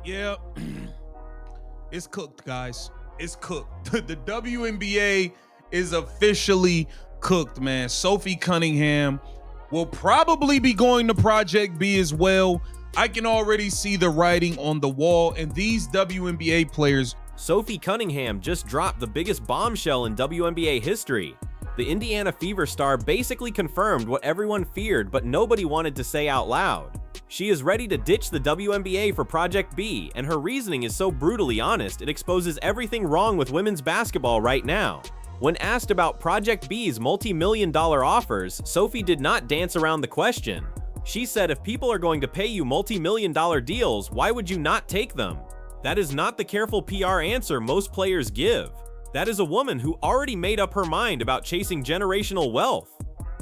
Yeah, it's cooked, guys. It's cooked. The WNBA is officially cooked, man. Sophie Cunningham will probably be going to Project B as well. I can already see the writing on the wall, and these WNBA players. Sophie Cunningham just dropped the biggest bombshell in WNBA history. The Indiana Fever star basically confirmed what everyone feared but nobody wanted to say out loud. She is ready to ditch the WNBA for Project B, and her reasoning is so brutally honest it exposes everything wrong with women's basketball right now. When asked about Project B's multi-million-dollar offers, Sophie did not dance around the question. She said if people are going to pay you multi-million-dollar deals, why would you not take them? That is not the careful PR answer most players give. That is a woman who already made up her mind about chasing generational wealth.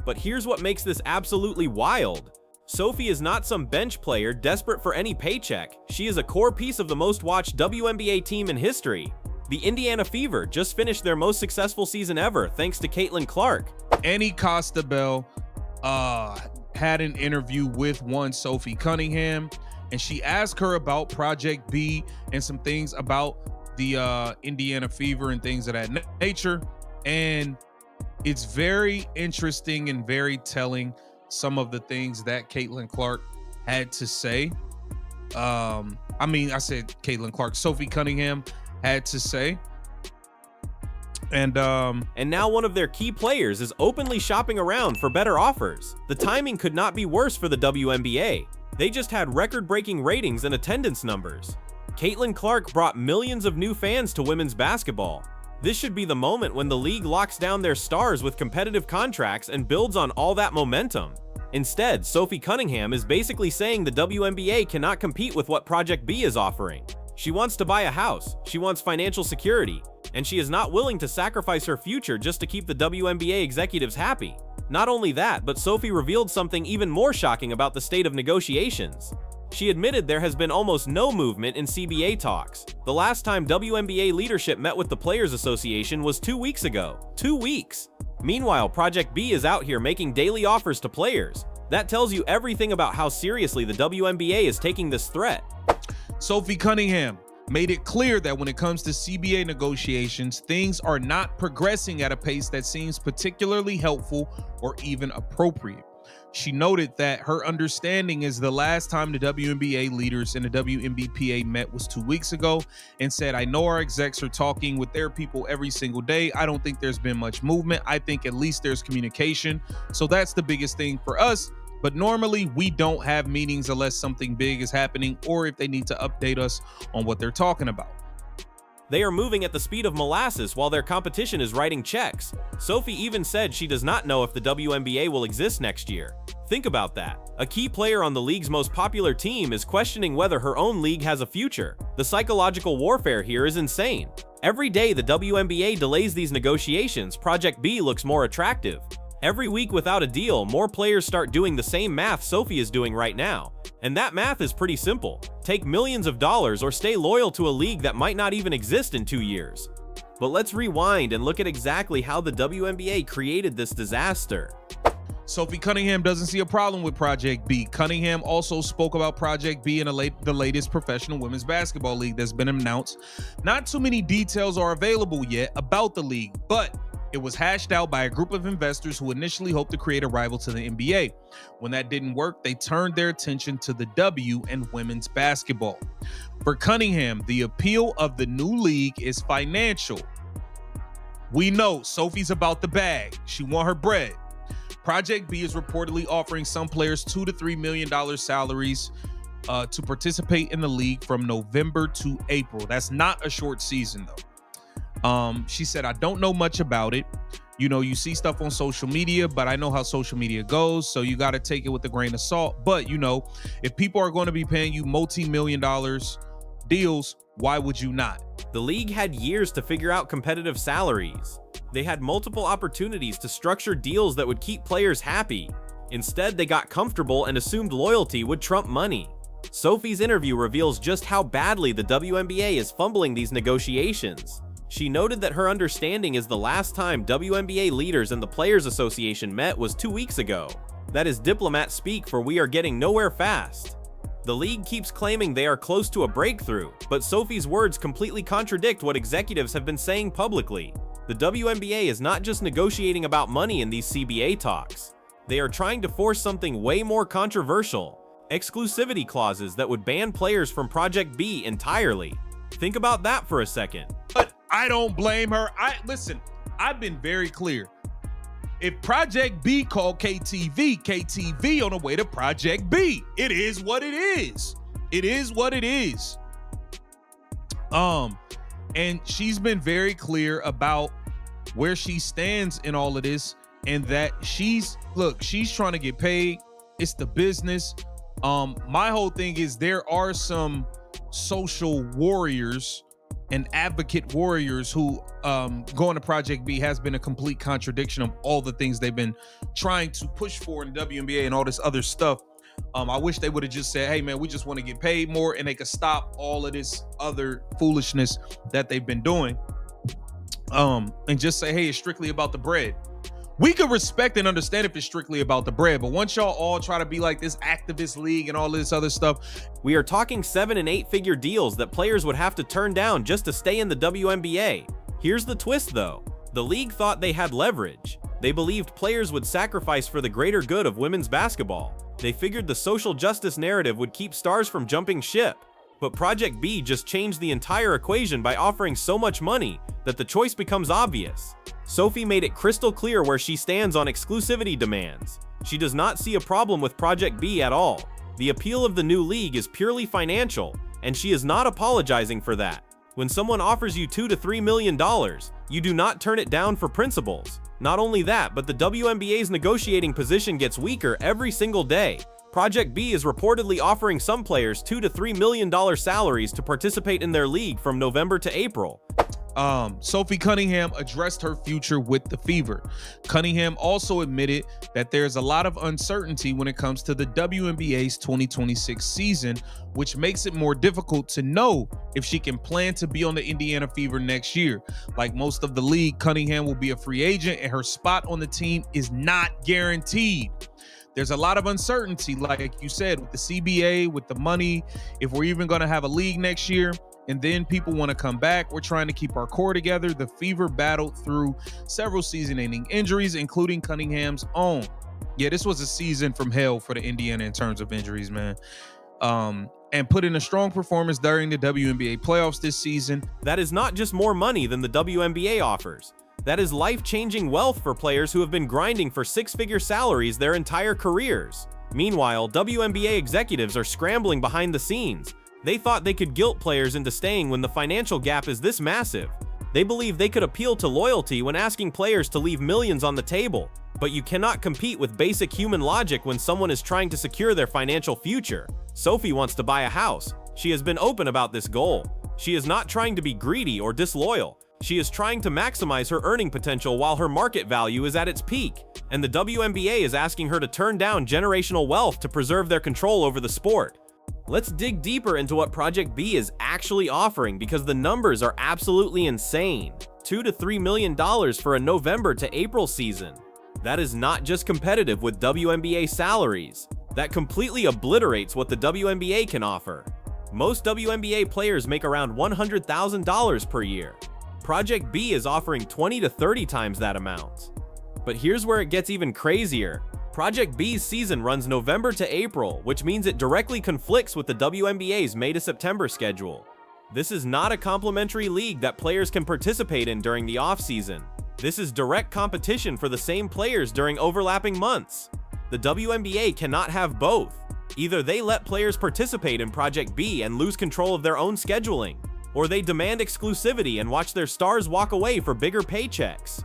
But here's what makes this absolutely wild. Sophie is not some bench player desperate for any paycheck. She is a core piece of the most watched WNBA team in history. The Indiana Fever just finished their most successful season ever thanks to Caitlin Clark. Annie Costabel had an interview with one Sophie Cunningham, and she asked her about Project B and some things about the Indiana Fever and things of that nature. And it's very interesting and very telling, some of the things that Caitlin Clark had to say. I said Caitlin Clark, Sophie Cunningham had to say. And now one of their key players is openly shopping around for better offers. The timing could not be worse for the WNBA. They just had record-breaking ratings and attendance numbers. Caitlin Clark brought millions of new fans to women's basketball. This should be the moment when the league locks down their stars with competitive contracts and builds on all that momentum. Instead, Sophie Cunningham is basically saying the WNBA cannot compete with what Project B is offering. She wants to buy a house, she wants financial security, and she is not willing to sacrifice her future just to keep the WNBA executives happy. Not only that, but Sophie revealed something even more shocking about the state of negotiations. She admitted there has been almost no movement in CBA talks. The last time WNBA leadership met with the Players Association was 2 weeks ago. 2 weeks! Meanwhile, Project B is out here making daily offers to players. That tells you everything about how seriously the WNBA is taking this threat. Sophie Cunningham made it clear that when it comes to CBA negotiations, things are not progressing at a pace that seems particularly helpful or even appropriate. She noted that her understanding is the last time the WNBA leaders and the WNBPA met was 2 weeks ago, and said, I know our execs are talking with their people every single day. I don't think there's been much movement. I think at least there's communication. So that's the biggest thing for us. But normally we don't have meetings unless something big is happening or if they need to update us on what they're talking about. They are moving at the speed of molasses while their competition is writing checks. Sophie even said she does not know if the WNBA will exist next year. Think about that. A key player on the league's most popular team is questioning whether her own league has a future. The psychological warfare here is insane. Every day the WNBA delays these negotiations, Project B looks more attractive. Every week without a deal, more players start doing the same math Sophie is doing right now. And that math is pretty simple. Take millions of dollars or stay loyal to a league that might not even exist in 2 years. But let's rewind and look at exactly how the WNBA created this disaster. Sophie Cunningham doesn't see a problem with Project B. Cunningham also spoke about Project B in the latest professional women's basketball league that's been announced. Not too many details are available yet about the league, but it was hashed out by a group of investors who initially hoped to create a rival to the NBA. When that didn't work, they turned their attention to the W and women's basketball. For Cunningham, the appeal of the new league is financial. We know Sophie's about the bag. She want her bread. Project B is reportedly offering some players $2 to $3 million salaries to participate in the league from November to April. That's not a short season, though. She said, I don't know much about it. You know, you see stuff on social media, but I know how social media goes, so you got to take it with a grain of salt. But, you know, if people are going to be paying you multi-million dollars deals, why would you not? The league had years to figure out competitive salaries. They had multiple opportunities to structure deals that would keep players happy. Instead, they got comfortable and assumed loyalty would trump money. Sophie's interview reveals just how badly the WNBA is fumbling these negotiations. She noted that her understanding is the last time WNBA leaders and the Players Association met was 2 weeks ago. That is diplomat speak for we are getting nowhere fast. The league keeps claiming they are close to a breakthrough, but Sophie's words completely contradict what executives have been saying publicly. The WNBA is not just negotiating about money in these CBA talks. They are trying to force something way more controversial: exclusivity clauses that would ban players from Project B entirely. Think about that for a second. But I don't blame her. Listen, I've been very clear. If Project B called KTV on the way to Project B. It is what it is. It is what it is. And she's been very clear about where she stands in all of this, and that she's trying to get paid. It's the business. My whole thing is there are some social warriors and advocate warriors who going to Project B has been a complete contradiction of all the things they've been trying to push for in WNBA and all this other stuff. I wish they would have just said, hey man, we just want to get paid more, and they could stop all of this other foolishness that they've been doing. And just say, hey, it's strictly about the bread. We could respect and understand if it's strictly about the bread, but once y'all all try to be like this activist league and all this other stuff. We are talking 7- and 8-figure deals that players would have to turn down just to stay in the WNBA. Here's the twist though. The league thought they had leverage. They believed players would sacrifice for the greater good of women's basketball. They figured the social justice narrative would keep stars from jumping ship. But Project B just changed the entire equation by offering so much money that the choice becomes obvious. Sophie made it crystal clear where she stands on exclusivity demands. She does not see a problem with Project B at all. The appeal of the new league is purely financial, and she is not apologizing for that. When someone offers you $2 to $3 million, you do not turn it down for principles. Not only that, but the WNBA's negotiating position gets weaker every single day. Project B is reportedly offering some players $2 to $3 million salaries to participate in their league from November to April. Sophie Cunningham addressed her future with the Fever. Cunningham also admitted that there's a lot of uncertainty when it comes to the WNBA's 2026 season, which makes it more difficult to know if she can plan to be on the Indiana Fever next year. Like most of the league, Cunningham will be a free agent and her spot on the team is not guaranteed. There's a lot of uncertainty, like you said, with the CBA, with the money, if we're even going to have a league next year. And then people want to come back. We're trying to keep our core together. The Fever battled through several season-ending injuries, including Cunningham's own. Yeah, this was a season from hell for the Indiana in terms of injuries, man. And put in a strong performance during the WNBA playoffs this season. That is not just more money than the WNBA offers. That is life-changing wealth for players who have been grinding for 6-figure salaries their entire careers. Meanwhile, WNBA executives are scrambling behind the scenes. They thought they could guilt players into staying when the financial gap is this massive. They believe they could appeal to loyalty when asking players to leave millions on the table. But you cannot compete with basic human logic when someone is trying to secure their financial future. Sophie wants to buy a house. She has been open about this goal. She is not trying to be greedy or disloyal. She is trying to maximize her earning potential while her market value is at its peak. And the WNBA is asking her to turn down generational wealth to preserve their control over the sport. Let's dig deeper into what Project B is actually offering, because the numbers are absolutely insane. $2 to $3 million for a November to April season. That is not just competitive with WNBA salaries. That completely obliterates what the WNBA can offer. Most WNBA players make around $100,000 per year. Project B is offering 20 to 30 times that amount. But here's where it gets even crazier. Project B's season runs November to April, which means it directly conflicts with the WNBA's May to September schedule. This is not a complimentary league that players can participate in during the off-season. This is direct competition for the same players during overlapping months. The WNBA cannot have both. Either they let players participate in Project B and lose control of their own scheduling, or they demand exclusivity and watch their stars walk away for bigger paychecks.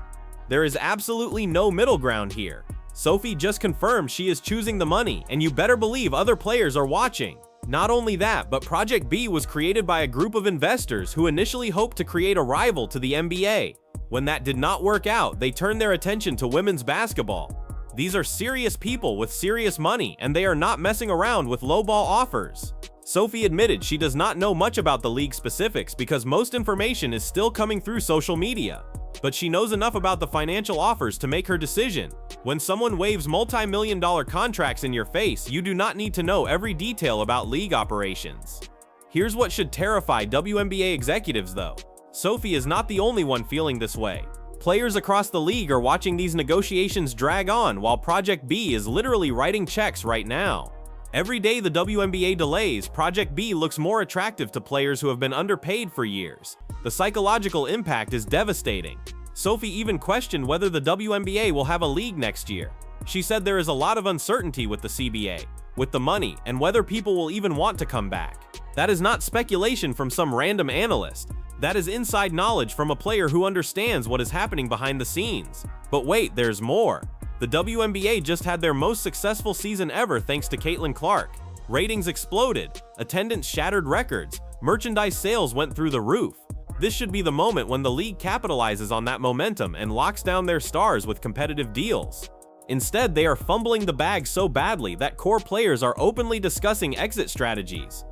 There is absolutely no middle ground here. Sophie just confirmed she is choosing the money, and you better believe other players are watching. Not only that, but Project B was created by a group of investors who initially hoped to create a rival to the NBA. When that did not work out, they turned their attention to women's basketball. These are serious people with serious money, and they are not messing around with lowball offers. Sophie admitted she does not know much about the league specifics because most information is still coming through social media. but she knows enough about the financial offers to make her decision. When someone waves multi-million-dollar contracts in your face, you do not need to know every detail about league operations. Here's what should terrify WNBA executives though. Sophie is not the only one feeling this way. Players across the league are watching these negotiations drag on while Project B is literally writing checks right now. Every day the WNBA delays, Project B looks more attractive to players who have been underpaid for years. The psychological impact is devastating. Sophie even questioned whether the WNBA will have a league next year. She said there is a lot of uncertainty with the CBA, with the money, and whether people will even want to come back. That is not speculation from some random analyst. That is inside knowledge from a player who understands what is happening behind the scenes. But wait, there's more. The WNBA just had their most successful season ever thanks to Caitlin Clark. Ratings exploded, attendance shattered records, merchandise sales went through the roof. This should be the moment when the league capitalizes on that momentum and locks down their stars with competitive deals. Instead, they are fumbling the bag so badly that core players are openly discussing exit strategies.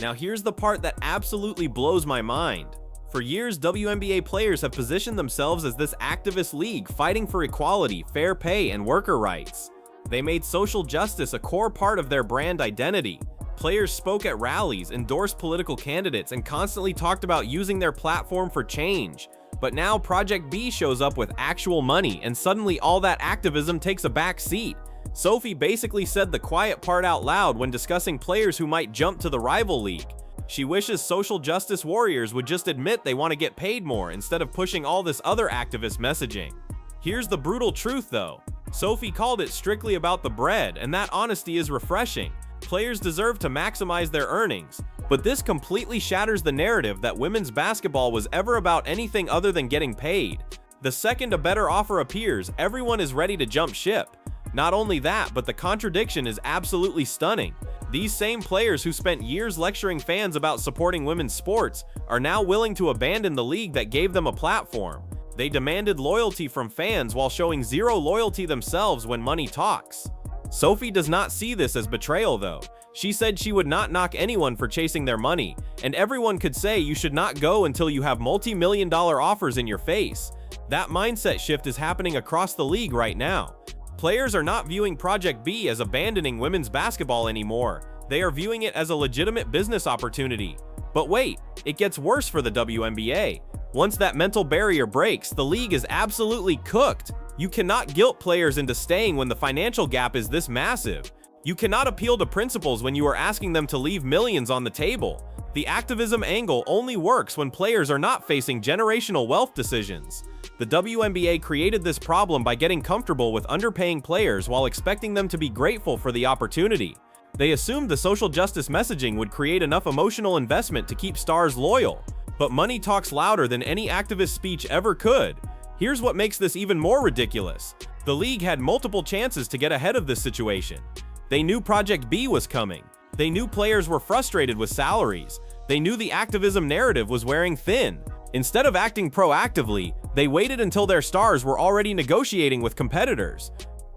Now here's the part that absolutely blows my mind. For years, WNBA players have positioned themselves as this activist league fighting for equality, fair pay, and worker rights. They made social justice a core part of their brand identity. Players spoke at rallies, endorsed political candidates, and constantly talked about using their platform for change. But now Project B shows up with actual money, and suddenly all that activism takes a back seat. Sophie basically said the quiet part out loud when discussing players who might jump to the rival league. She wishes social justice warriors would just admit they want to get paid more instead of pushing all this other activist messaging. Here's the brutal truth though. Sophie called it strictly about the bread, and that honesty is refreshing. Players deserve to maximize their earnings, but this completely shatters the narrative that women's basketball was ever about anything other than getting paid. The second a better offer appears, everyone is ready to jump ship. Not only that, but the contradiction is absolutely stunning. These same players who spent years lecturing fans about supporting women's sports are now willing to abandon the league that gave them a platform. They demanded loyalty from fans while showing zero loyalty themselves when money talks. Sophie does not see this as betrayal though. She said she would not knock anyone for chasing their money, and everyone could say you should not go until you have multi-million-dollar offers in your face. That mindset shift is happening across the league right now. Players are not viewing Project B as abandoning women's basketball anymore. They are viewing it as a legitimate business opportunity. But wait, it gets worse for the WNBA. Once that mental barrier breaks, the league is absolutely cooked. You cannot guilt players into staying when the financial gap is this massive. You cannot appeal to principles when you are asking them to leave millions on the table. The activism angle only works when players are not facing generational wealth decisions. The WNBA created this problem by getting comfortable with underpaying players while expecting them to be grateful for the opportunity. They assumed the social justice messaging would create enough emotional investment to keep stars loyal. But money talks louder than any activist speech ever could. Here's what makes this even more ridiculous. The league had multiple chances to get ahead of this situation. They knew Project B was coming. They knew players were frustrated with salaries. They knew the activism narrative was wearing thin. Instead of acting proactively, they waited until their stars were already negotiating with competitors.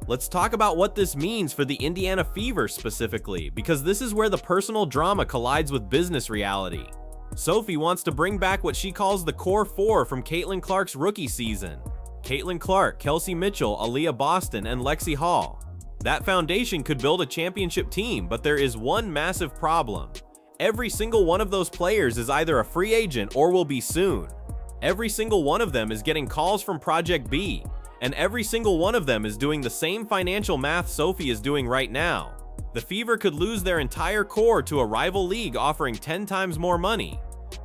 Let's talk about what this means for the Indiana Fever specifically, because this is where the personal drama collides with business reality. Sophie wants to bring back what she calls the core four from Caitlin Clark's rookie season. Caitlin Clark, Kelsey Mitchell, Aaliyah Boston, and Lexi Hall. That foundation could build a championship team, but there is one massive problem. Every single one of those players is either a free agent or will be soon. Every single one of them is getting calls from Project B, and every single one of them is doing the same financial math Sophie is doing right now. The Fever could lose their entire core to a rival league offering 10 times more money.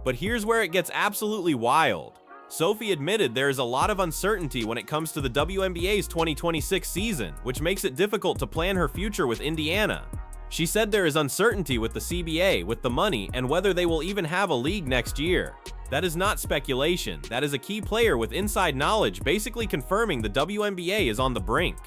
But here's where it gets absolutely wild. Sophie admitted there is a lot of uncertainty when it comes to the WNBA's 2026 season, which makes it difficult to plan her future with Indiana. She said there is uncertainty with the CBA, with the money, and whether they will even have a league next year. That is not speculation. That is a key player with inside knowledge basically confirming the WNBA is on the brink.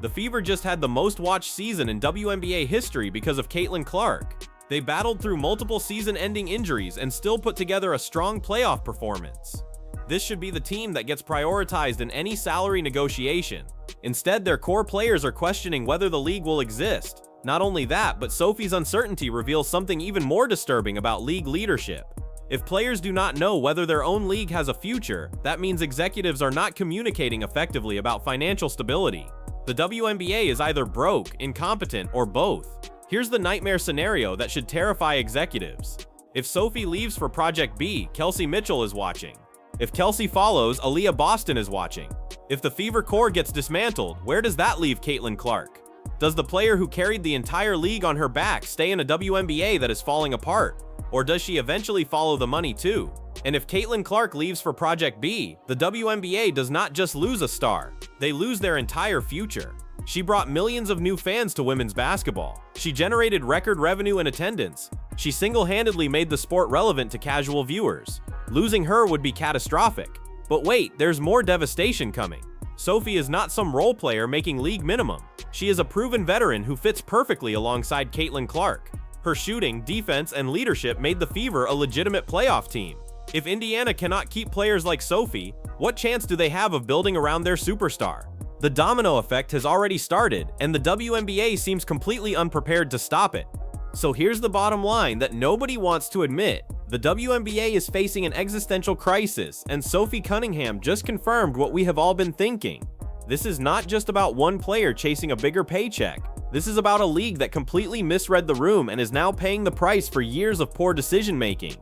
The Fever just had the most watched season in WNBA history because of Caitlin Clark. They battled through multiple season-ending injuries and still put together a strong playoff performance. This should be the team that gets prioritized in any salary negotiation. Instead, their core players are questioning whether the league will exist. Not only that, but Sophie's uncertainty reveals something even more disturbing about league leadership. If players do not know whether their own league has a future, that means executives are not communicating effectively about financial stability. The WNBA is either broke, incompetent, or both. Here's the nightmare scenario that should terrify executives. If Sophie leaves for Project B, Kelsey Mitchell is watching. If Kelsey follows, Aaliyah Boston is watching. If the Fever core gets dismantled, where does that leave Caitlin Clark? Does the player who carried the entire league on her back stay in a WNBA that is falling apart? Or does she eventually follow the money too? And if Caitlin Clark leaves for Project B, the WNBA does not just lose a star, they lose their entire future. She brought millions of new fans to women's basketball. She generated record revenue and attendance. She single-handedly made the sport relevant to casual viewers. Losing her would be catastrophic. But wait, there's more devastation coming. Sophie is not some role player making league minimum. She is a proven veteran who fits perfectly alongside Caitlin Clark. Her shooting, defense, and leadership made the Fever a legitimate playoff team. If Indiana cannot keep players like Sophie, what chance do they have of building around their superstar? The domino effect has already started, and the WNBA seems completely unprepared to stop it. So here's the bottom line that nobody wants to admit. The WNBA is facing an existential crisis, and Sophie Cunningham just confirmed what we have all been thinking. This is not just about one player chasing a bigger paycheck. This is about a league that completely misread the room and is now paying the price for years of poor decision-making.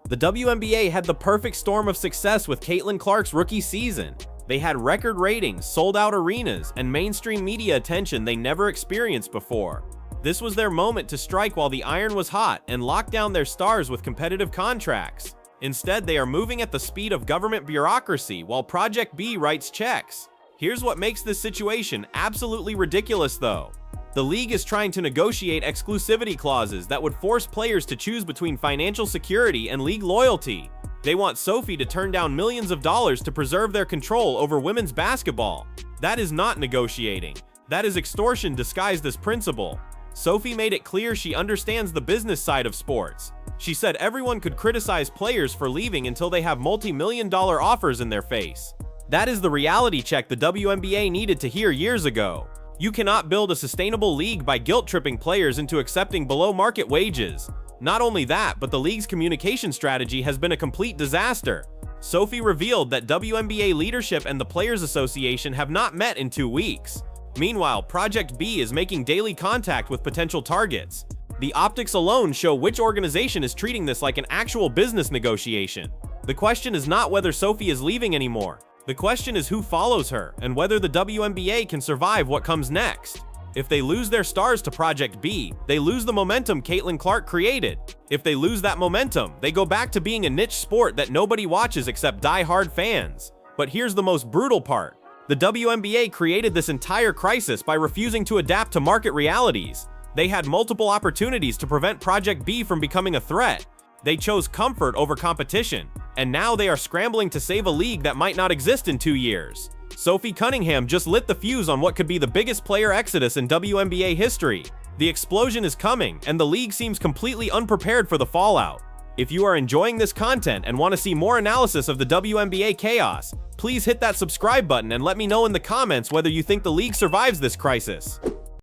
The WNBA had the perfect storm of success with Caitlin Clark's rookie season. They had record ratings, sold-out arenas, and mainstream media attention they never experienced before. This was their moment to strike while the iron was hot and lock down their stars with competitive contracts. Instead, they are moving at the speed of government bureaucracy while Project B writes checks. Here's what makes this situation absolutely ridiculous though. The league is trying to negotiate exclusivity clauses that would force players to choose between financial security and league loyalty. They want Sophie to turn down millions of dollars to preserve their control over women's basketball. That is not negotiating. That is extortion disguised as principle. Sophie made it clear she understands the business side of sports. She said everyone could criticize players for leaving until they have multi-million-dollar offers in their face. That is the reality check the WNBA needed to hear years ago. You cannot build a sustainable league by guilt-tripping players into accepting below-market wages. Not only that, but the league's communication strategy has been a complete disaster. Sophie revealed that WNBA leadership and the Players Association have not met in 2 weeks. Meanwhile, Project B is making daily contact with potential targets. The optics alone show which organization is treating this like an actual business negotiation. The question is not whether Sophie is leaving anymore. The question is who follows her, and whether the WNBA can survive what comes next. If they lose their stars to Project B, they lose the momentum Caitlin Clark created. If they lose that momentum, they go back to being a niche sport that nobody watches except die-hard fans. But here's the most brutal part. The WNBA created this entire crisis by refusing to adapt to market realities. They had multiple opportunities to prevent Project B from becoming a threat. They chose comfort over competition, and now they are scrambling to save a league that might not exist in 2 years. Sophie Cunningham just lit the fuse on what could be the biggest player exodus in WNBA history. The explosion is coming, and the league seems completely unprepared for the fallout. If you are enjoying this content and want to see more analysis of the WNBA chaos, please hit that subscribe button and let me know in the comments whether you think the league survives this crisis.